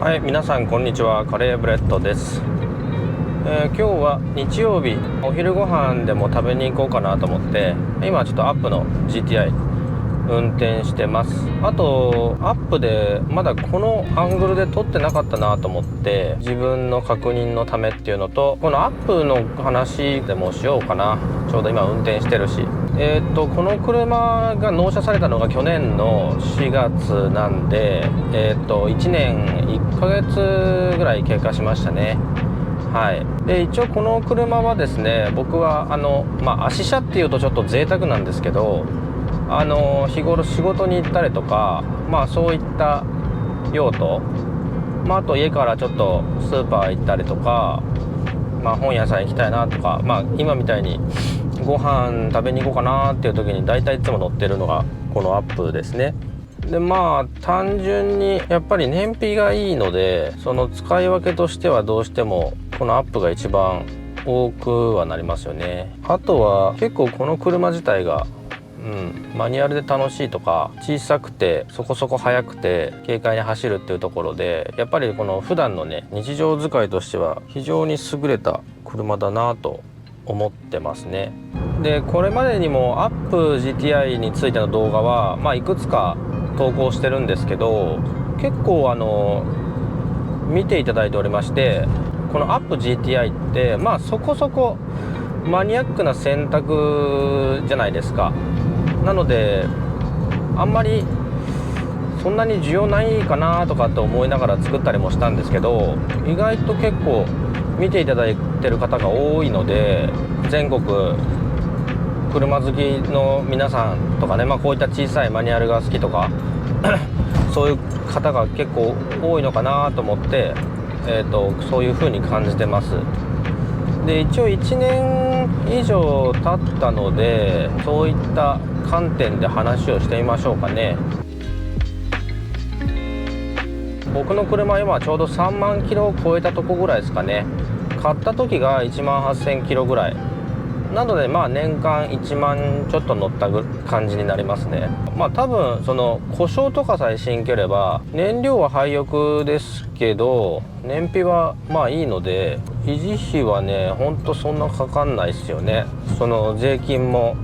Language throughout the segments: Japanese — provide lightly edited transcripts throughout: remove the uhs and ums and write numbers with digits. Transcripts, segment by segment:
はい、皆さんこんにちは。カレーブレッドです。今日は日曜日、お昼ご飯でも食べに行こうかなと思って、今ちょっとアップの GTI 運転してます。あとアップでまだこのアングルで撮ってなかったなと思って、自分の確認のためっていうのと、このアップの話でもしようかな。ちょうど今運転してるし、この車が納車されたのが去年の4月なんで、1年1ヶ月ぐらい経過しましたね。はい。で一応この車はですね、僕は足車っていうとちょっと贅沢なんですけど、日頃仕事に行ったりとか、そういった用途、あと家からちょっとスーパー行ったりとか、本屋さん行きたいなとか、今みたいにご飯食べに行こうかなっていう時に大体いつも乗ってるのがこのアップですね。で単純にやっぱり燃費がいいので、その使い分けとしてはどうしてもこのアップが一番多くはなりますよね。あとは結構この車自体がマニュアルで楽しいとか、小さくてそこそこ速くて軽快に走るっていうところで、やっぱりこの普段のね日常使いとしては非常に優れた車だなと思ってますね。でこれまでにもアップ GTI についての動画はいくつか投稿してるんですけど、結構見ていただいておりまして、このアップ GTI ってそこそこマニアックな選択じゃないですか。なのであんまりそんなに需要ないかなとかって思いながら作ったりもしたんですけど、意外と結構見ていただいてる方が多いので、全国車好きの皆さんとかね、こういった小さいマニュアルが好きとかそういう方が結構多いのかなと思って、そういう風に感じてます。で一応1年以上経ったので、そういった観点で話をしてみましょうかね。僕の車は今ちょうど3万キロを超えたとこぐらいですかね。買った時が1万8000キロぐらいなので、年間1万ちょっと乗った感じになりますね。多分その故障とかさえしんければ、燃料は廃屋ですけど燃費はいいので、維持費はねほんとそんなかかんないですよね。その税金も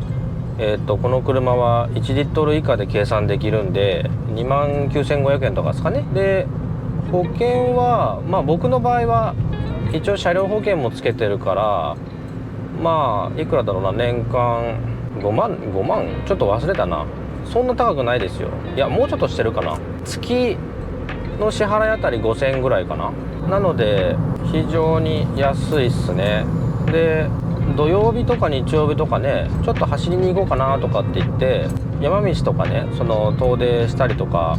この車は1リットル以下で計算できるんで2万9500円とかですかね。で保険は僕の場合は一応車両保険もつけてるから、いくらだろうな、年間5万ちょっと忘れたな。そんな高くないですよ。いやもうちょっとしてるかな。月の支払いあたり5000円ぐらいかな。なので非常に安いっすね。で土曜日とか日曜日とかね、ちょっと走りに行こうかなとかって言って山道とかね、その遠出したりとか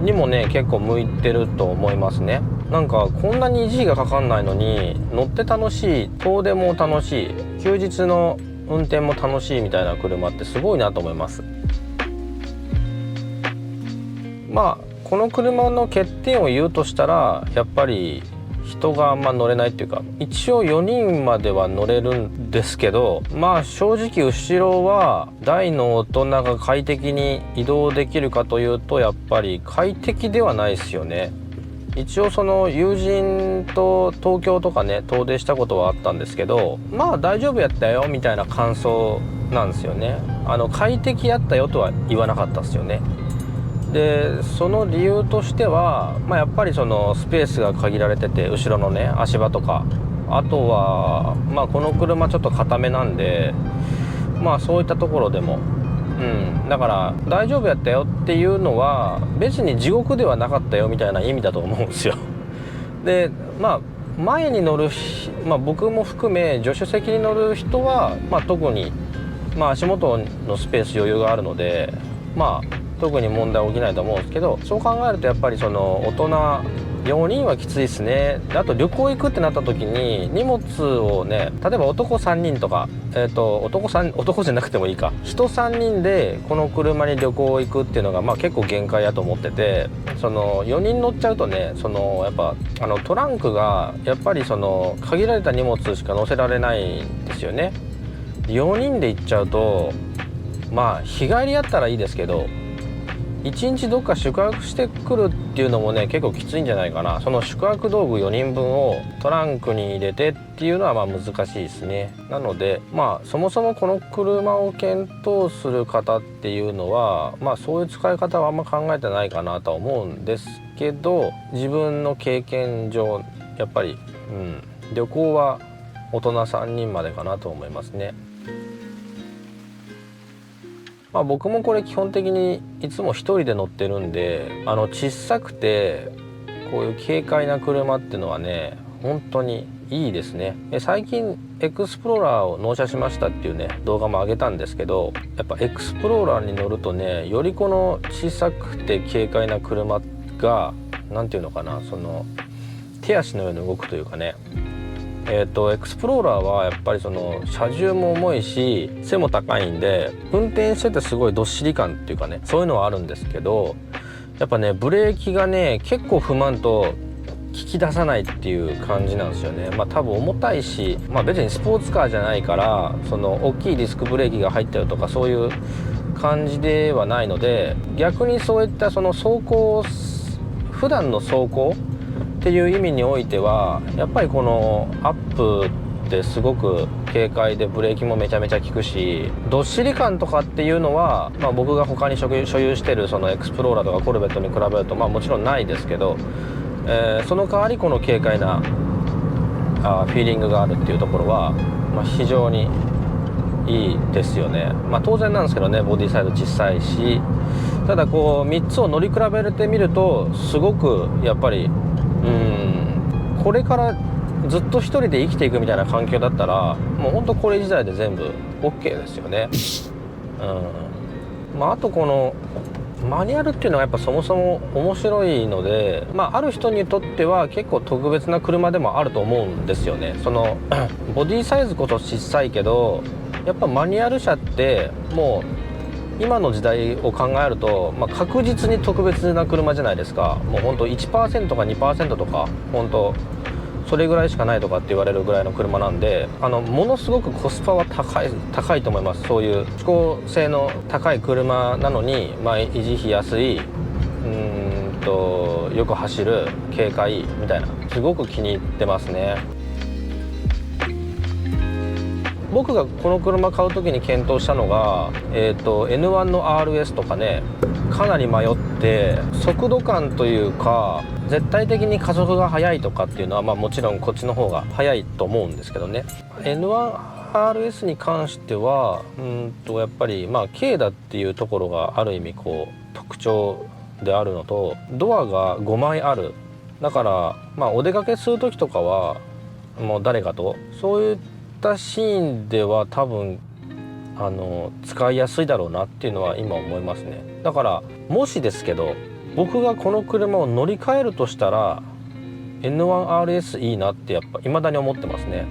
にもね結構向いてると思いますね。なんかこんなに維持費がかかんないのに乗って楽しい、遠出も楽しい、休日の運転も楽しいみたいな車ってすごいなと思います。この車の欠点を言うとしたら、やっぱり人があんま乗れないっていうか、一応4人までは乗れるんですけど、正直後ろは大の大人が快適に移動できるかというと、やっぱり快適ではないですよね。一応その友人と東京とかね遠出したことはあったんですけど、大丈夫やったよみたいな感想なんですよね。快適やったよとは言わなかったですよね。でその理由としては、やっぱりそのスペースが限られてて、後ろのね足場とか、あとはこの車ちょっと固めなんで、そういったところでもだから大丈夫やったよっていうのは別に地獄ではなかったよみたいな意味だと思うんですよ。で前に乗る、僕も含め助手席に乗る人は、特に、足元のスペース余裕があるので特に問題起きないと思うんですけど、そう考えるとやっぱりその大人4人はきついですね。あと旅行行くってなった時に荷物をね、例えば男3人とか、男じゃなくてもいいか、人3人でこの車に旅行行くっていうのが結構限界やと思ってて、その4人乗っちゃうとね、そのやっぱトランクがやっぱりその限られた荷物しか載せられないんですよね。4人で行っちゃうと日帰りやったらいいですけど、1日どっか宿泊してくるっていうのもね結構きついんじゃないかな。その宿泊道具4人分をトランクに入れてっていうのはまあ難しいですね。なのでまあそもそもこの車を検討する方っていうのはまあそういう使い方はあんま考えてないかなとは思うんですけど、自分の経験上やっぱり、旅行は大人3人までかなと思いますね。まあ、僕もこれ基本的にいつも一人で乗ってるんで、小さくてこういう軽快な車っていうのはね本当にいいですね。最近エクスプローラーを納車しましたっていうね動画も上げたんですけど、やっぱエクスプローラーに乗るとねよりこの小さくて軽快な車がなんていうのかな、その手足のように動くというかね、エクスプローラーはやっぱりその車重も重いし背も高いんで運転しててすごいどっしり感っていうかねそういうのはあるんですけど、やっぱねブレーキがね結構踏まんと効き出さないっていう感じなんですよね。まあ多分重たいし、まあ別にスポーツカーじゃないからその大きいディスクブレーキが入ってるとかそういう感じではないので、逆にそういったその走行普段の走行っていう意味においてはやっぱりこのアップってすごく軽快でブレーキもめちゃめちゃ効くし、どっしり感とかっていうのは、まあ、僕が他に所有してるそのエクスプローラーとかコルベットに比べるとまあもちろんないですけど、その代わりこの軽快なフィーリングがあるっていうところは、まあ、非常にいいですよね。まあ当然なんですけどねボディサイズ小さいし、ただこう3つを乗り比べてみるとすごくやっぱりこれからずっと一人で生きていくみたいな環境だったらもうほんとこれ自体で全部 OK ですよね。まああとこのマニュアルっていうのはやっぱそもそも面白いので、まあある人にとっては結構特別な車でもあると思うんですよね。そのボディサイズこそ小さいけどやっぱマニュアル車ってもう今の時代を考えると、まあ、確実に特別な車じゃないですか。もうほんと 1% か 2% とか本当それぐらいしかないとかって言われるぐらいの車なんで、ものすごくコスパは高いと思います。そういう飛行性の高い車なのに、まあ、維持費安いよく走る軽快みたいなすごく気に入ってますね。僕がこの車買う時に検討したのが、N1 の RS とかねかなり迷って、速度感というか絶対的に加速が速いとかっていうのは、まあ、もちろんこっちの方が速いと思うんですけどね、 N1RS に関してはやっぱりまあ軽だっていうところがある意味こう特徴であるのと、ドアが5枚ある。だからまあお出かけする時とかはもう誰かとそういったシーンでは多分使いやすいだろうなっていうのは今思いますね。だからもしですけど僕がこの車を乗り換えるとしたら N1RS いいなってやっぱ未だに思ってますね。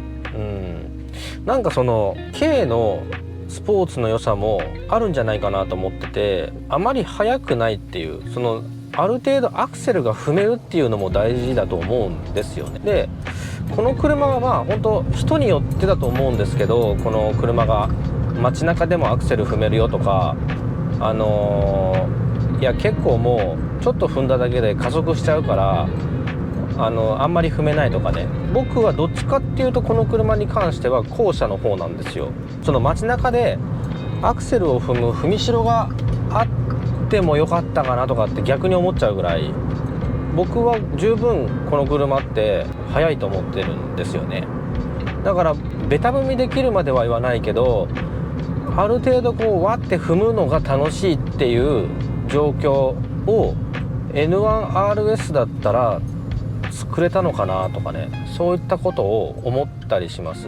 なんかその軽のスポーツの良さもあるんじゃないかなと思ってて、あまり速くないっていう、そのある程度アクセルが踏めるっていうのも大事だと思うんですよね。でこの車はまあ本当人によってだと思うんですけど、この車が街中でもアクセル踏めるよとかいや結構もうちょっと踏んだだけで加速しちゃうからあんまり踏めないとかね。僕はどっちかっていうとこの車に関しては後者の方なんですよ。その街中でアクセルを踏む踏みしろがあってもよかったかなとかって逆に思っちゃうぐらい、僕は十分この車って速いと思ってるんですよね。だからベタ踏みできるまでは言わないけど、ある程度こうわって踏むのが楽しいっていう状況を N1RS だったら作れたのかなとかね、そういったことを思ったりします。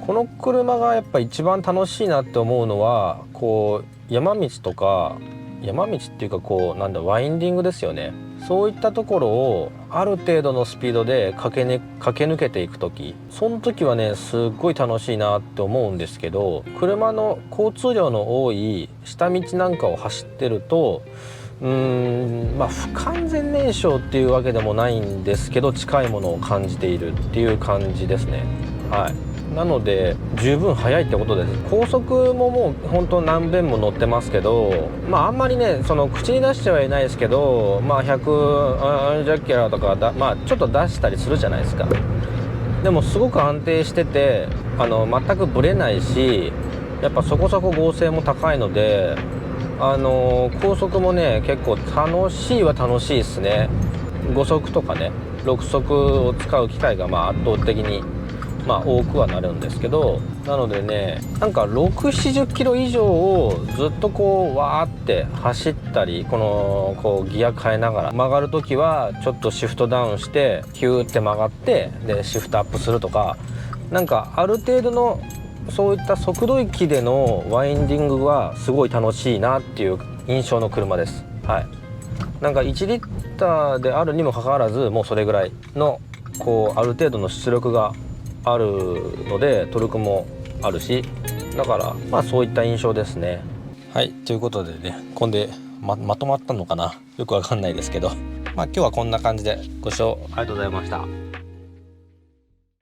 この車がやっぱ一番楽しいなって思うのはこう山道とか、山道っていうかこうなんだワインディングですよね。そういったところをある程度のスピードで駆け抜けていく時、その時はねすっごい楽しいなって思うんですけど、車の交通量の多い下道なんかを走ってるとまあ不完全燃焼っていうわけでもないんですけど近いものを感じているっていう感じですね。はい、なので十分速いってことです。高速ももう本当何遍も乗ってますけど、まああんまりねその口に出してはいないですけど、まあ140キロとかまあちょっと出したりするじゃないですか。でもすごく安定してて全くブレないし、やっぱそこそこ剛性も高いので高速もね結構楽しいは楽しいですね。5速とかね6速を使う機会がまあ圧倒的に多くはなるんですけど、なのでねなんか670キロ以上をずっとこうわーって走ったり、こうギア変えながら曲がる時はちょっとシフトダウンしてヒューって曲がってでシフトアップするとか、なんかある程度のそういった速度域でのワインディングはすごい楽しいなっていう印象の車です。はい、なんか1リッターであるにもかかわらずもうそれぐらいのこうある程度の出力があるのでトルクもあるし、だからそういった印象ですね。はい、ということでね、こんで まとまったのかな、よくわかんないですけど、今日はこんな感じでご視聴ありがとうございました。